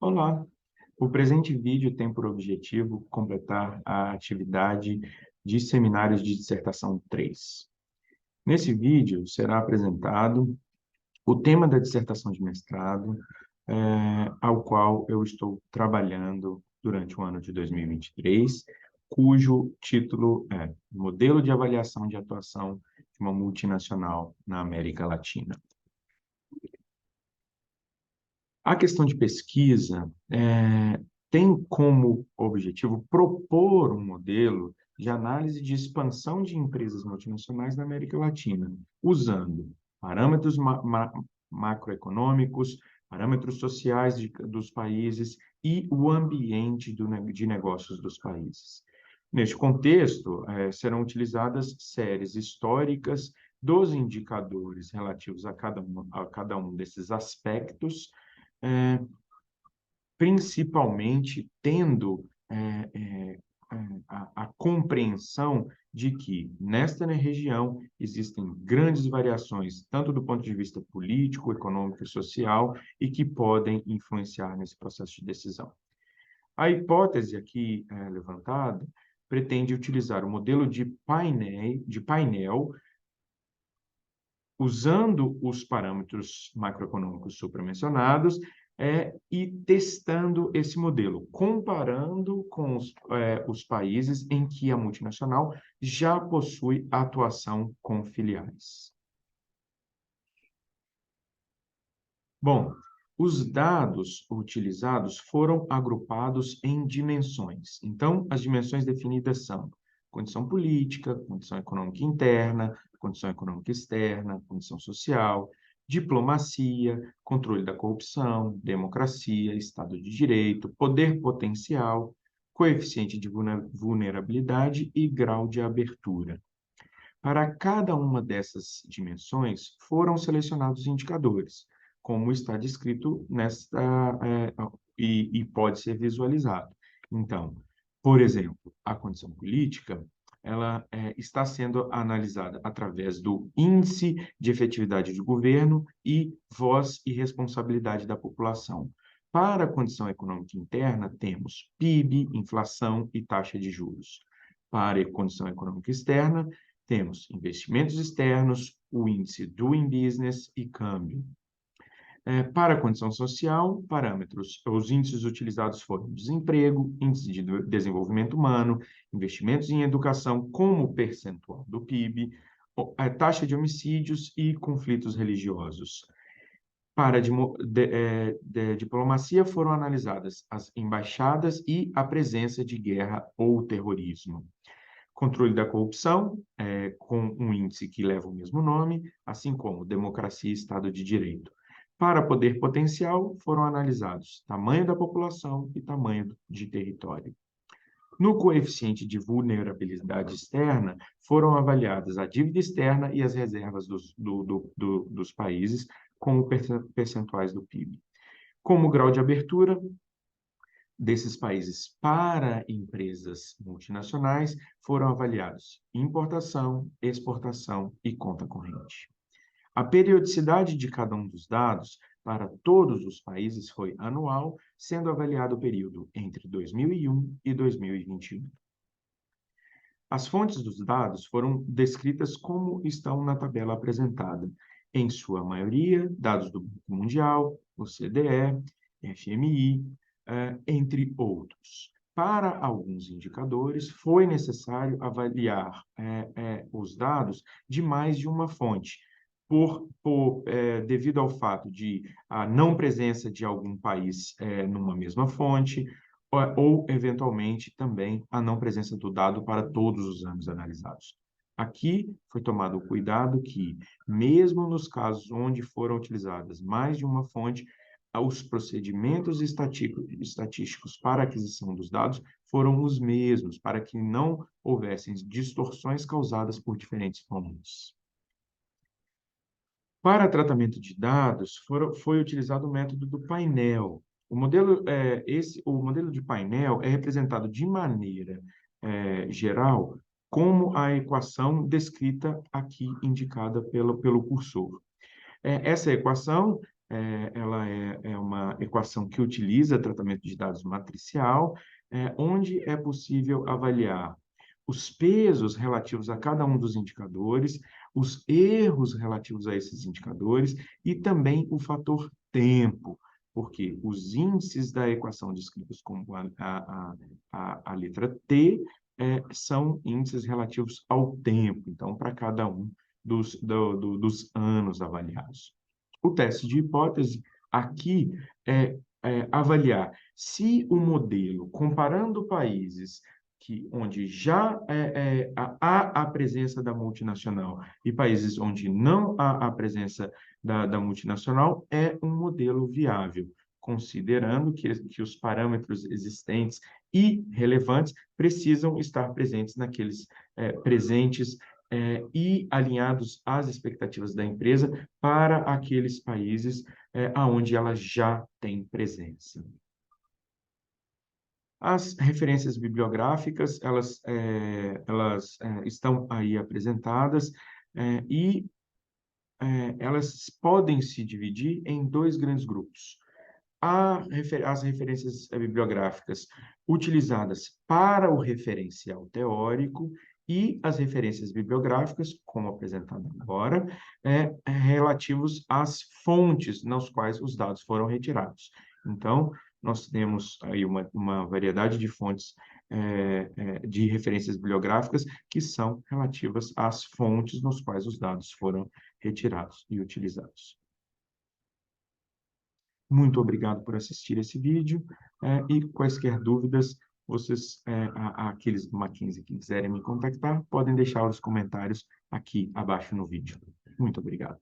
Olá! O presente vídeo tem por objetivo completar a atividade de seminários de dissertação 3. Nesse vídeo será apresentado o tema da dissertação de mestrado, ao qual eu estou trabalhando durante o ano de 2023, cujo título é Modelo de Avaliação de Atuação de uma Multinacional na América Latina. A questão de pesquisa tem como objetivo propor um modelo de análise de expansão de empresas multinacionais na América Latina, usando parâmetros macroeconômicos, parâmetros sociais dos países e o ambiente de negócios dos países. Neste contexto, serão utilizadas séries históricas dos indicadores relativos a cada um desses aspectos, principalmente tendo a compreensão de que, nesta região, existem grandes variações, tanto do ponto de vista político, econômico e social, e que podem influenciar nesse processo de decisão. A hipótese aqui levantada pretende utilizar o modelo de painel usando os parâmetros macroeconômicos supramencionados e testando esse modelo, comparando com os países em que a multinacional já possui atuação com filiais. Bom, os dados utilizados foram agrupados em dimensões. Então, as dimensões definidas são condição política, condição econômica interna, condição econômica externa, condição social, diplomacia, controle da corrupção, democracia, Estado de Direito, poder potencial, coeficiente de vulnerabilidade e grau de abertura. Para cada uma dessas dimensões, foram selecionados indicadores, como está descrito e pode ser visualizado. Então, por exemplo, a condição política, ela está sendo analisada através do Índice de Efetividade de Governo e Voz e Responsabilidade da População. Para a condição econômica interna, temos PIB, inflação e taxa de juros. Para a condição econômica externa, temos investimentos externos, o índice Doing Business e câmbio. Para a condição social, parâmetros, os índices utilizados foram desemprego, índice de desenvolvimento humano, investimentos em educação como percentual do PIB, a taxa de homicídios e conflitos religiosos. Para a diplomacia foram analisadas as embaixadas e a presença de guerra ou terrorismo. Controle da corrupção, com um índice que leva o mesmo nome, assim como democracia e Estado de Direito. Para poder potencial, foram analisados tamanho da população e tamanho de território. No coeficiente de vulnerabilidade externa, foram avaliadas a dívida externa e as reservas dos países como percentuais do PIB. Como grau de abertura desses países para empresas multinacionais, foram avaliados importação, exportação e conta corrente. A periodicidade de cada um dos dados para todos os países foi anual, sendo avaliado o período entre 2001 e 2021. As fontes dos dados foram descritas como estão na tabela apresentada. Em sua maioria, dados do Banco Mundial, OCDE, FMI, entre outros. Para alguns indicadores, foi necessário avaliar os dados de mais de uma fonte, devido ao fato de a não presença de algum país numa mesma fonte, ou, eventualmente, também a não presença do dado para todos os anos analisados. Aqui foi tomado o cuidado que, mesmo nos casos onde foram utilizadas mais de uma fonte, os procedimentos estatísticos para a aquisição dos dados foram os mesmos, para que não houvessem distorções causadas por diferentes fontes. Para tratamento de dados, foi utilizado o método do painel. O modelo de painel é representado de maneira geral como a equação descrita aqui, indicada pelo cursor. Essa equação ela é uma equação que utiliza tratamento de dados matricial, onde é possível avaliar os pesos relativos a cada um dos indicadores, os erros relativos a esses indicadores e também o fator tempo, porque os índices da equação descritos como a letra T são índices relativos ao tempo, então, para cada um dos anos avaliados. O teste de hipótese aqui é avaliar se o modelo, comparando países onde já há a presença da multinacional e países onde não há a presença da multinacional, é um modelo viável, considerando que os parâmetros existentes e relevantes precisam estar presentes e alinhados às expectativas da empresa para aqueles países onde ela já tem presença. As referências bibliográficas, elas estão aí apresentadas e elas podem se dividir em dois grandes grupos. As referências bibliográficas utilizadas para o referencial teórico e as referências bibliográficas, como apresentado agora, relativos às fontes nas quais os dados foram retirados. Então, nós temos aí uma variedade de fontes de referências bibliográficas que são relativas às fontes nas quais os dados foram retirados e utilizados. Muito obrigado por assistir esse vídeo e quaisquer dúvidas, aqueles do Mackenzie que quiserem me contactar, podem deixar os comentários aqui abaixo no vídeo. Muito obrigado.